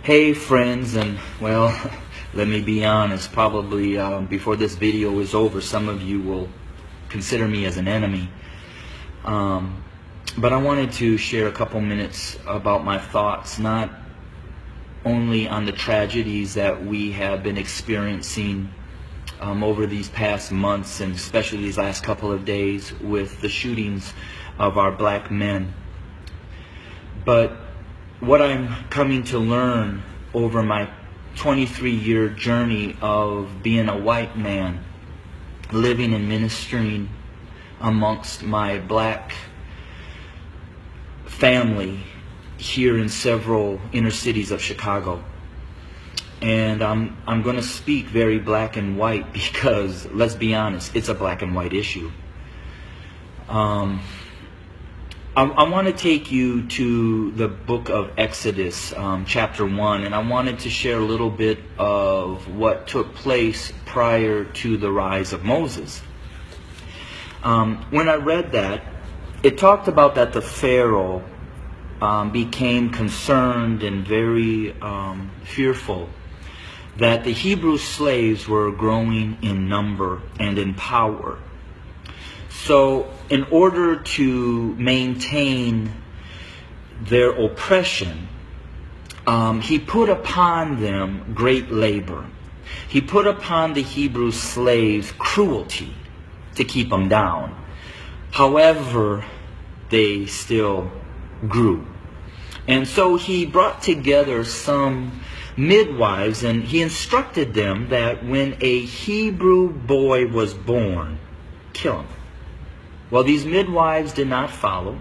Hey friends, and well, let me be honest, probably before this video is over, some of you will consider me as an enemy. But I wanted to share a couple minutes about my thoughts, not only on the tragedies that we have been experiencing over these past months, and especially these last couple of days with the shootings of our black men, but what I'm coming to learn over my 23-year journey of being a white man, living and ministering amongst my black family here in several inner cities of Chicago. And I'm going to speak very black and white because, let's be honest, it's a black and white issue. I want to take you to the book of Exodus, chapter 1, and I wanted to share a little bit of what took place prior to the rise of Moses. When I read that, it talked about that the Pharaoh became concerned and very fearful that the Hebrew slaves were growing in number and in power. So in order to maintain their oppression, he put upon them great labor. He put upon the Hebrew slaves cruelty to keep them down. However, they still grew. And so he brought together some midwives, and he instructed them that when a Hebrew boy was born, kill him. Well, these midwives did not follow,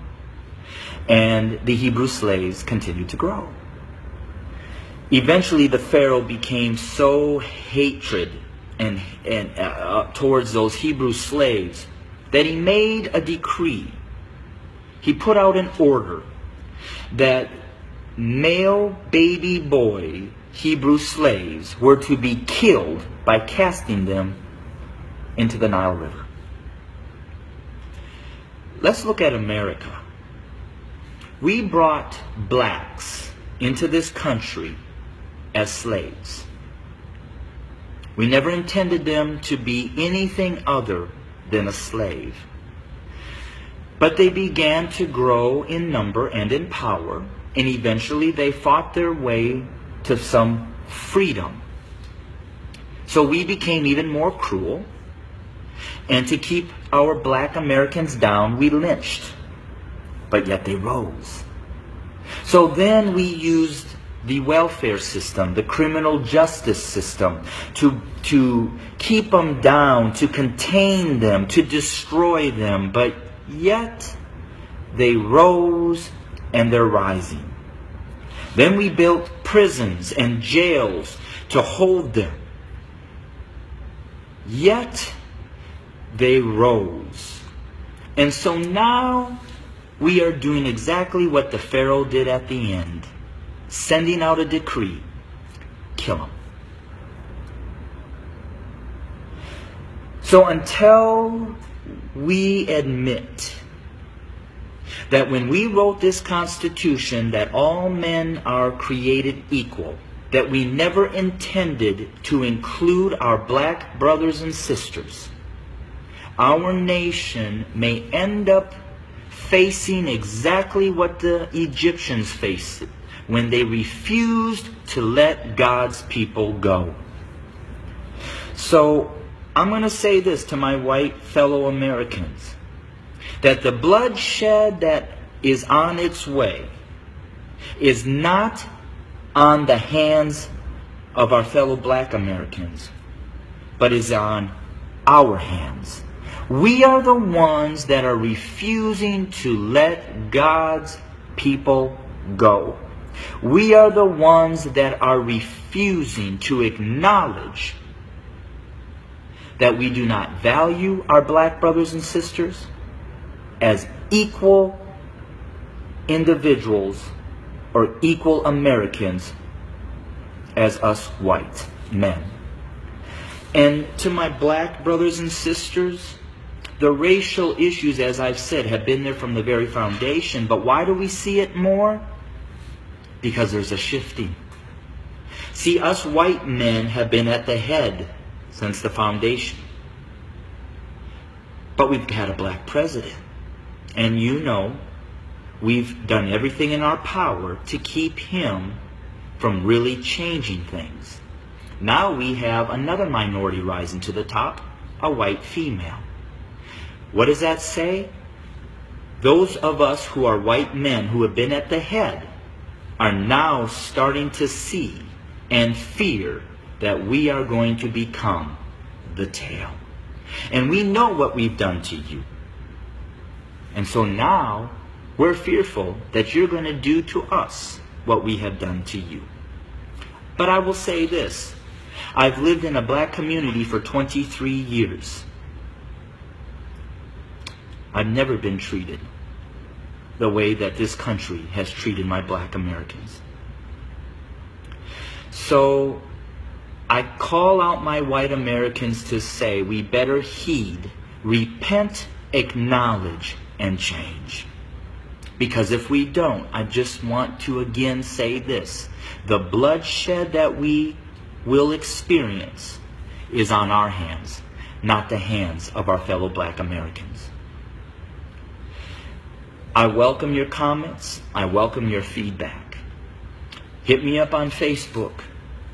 and the Hebrew slaves continued to grow. Eventually, the Pharaoh became so hatred and towards those Hebrew slaves that he made a decree. He put out an order that male baby boy Hebrew slaves were to be killed by casting them into the Nile River. Let's look at America. We brought blacks into this country as slaves. We never intended them to be anything other than a slave. But they began to grow in number and in power, and eventually they fought their way to some freedom. So we became even more cruel. And to keep our black Americans down, we lynched. But yet they rose. So then we used the welfare system, the criminal justice system, to keep them down, to contain them, to destroy them. But yet they rose, and they're rising. Then we built prisons and jails to hold them. Yet they rose. And so now we are doing exactly what the Pharaoh did at the end, sending out a decree: kill them. So until we admit that when we wrote this Constitution that all men are created equal, that we never intended to include our black brothers and sisters, our nation may end up facing exactly what the Egyptians faced when they refused to let God's people go. So I'm going to say this to my white fellow Americans, that the bloodshed that is on its way is not on the hands of our fellow black Americans, but is on our hands. We are the ones that are refusing to let God's people go. We are the ones that are refusing to acknowledge that we do not value our black brothers and sisters as equal individuals or equal Americans as us white men. And to my black brothers and sisters, the racial issues, as I've said, have been there from the very foundation. But why do we see it more? Because there's a shifting. See, us white men have been at the head since the foundation. But we've had a black president. And you know, we've done everything in our power to keep him from really changing things. Now we have another minority rising to the top, a white female. What does that say? Those of us who are white men who have been at the head are now starting to see and fear that we are going to become the tail. And we know what we've done to you. And so now we're fearful that you're going to do to us what we have done to you. But I will say this. I've lived in a black community for 23 years. I've never been treated the way that this country has treated my black Americans. So I call out my white Americans to say we better heed, repent, acknowledge, and change. Because if we don't, I just want to again say this. The bloodshed that we will experience is on our hands, not the hands of our fellow black Americans. I welcome your comments. I welcome your feedback. Hit me up on Facebook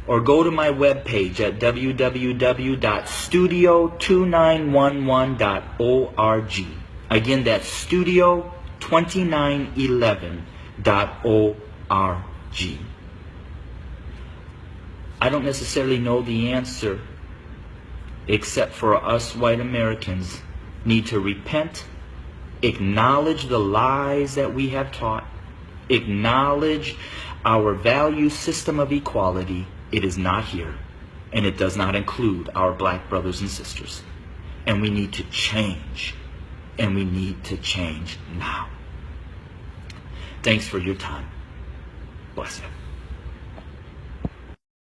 or go to my webpage at www.studio2911.org. Again, that's studio2911.org. I don't necessarily know the answer, except for us white Americans need to repent, acknowledge the lies that we have taught, acknowledge our value system of equality. It is not here, and it does not include our black brothers and sisters. And we need to change, and we need to change now. Thanks for your time. Bless you.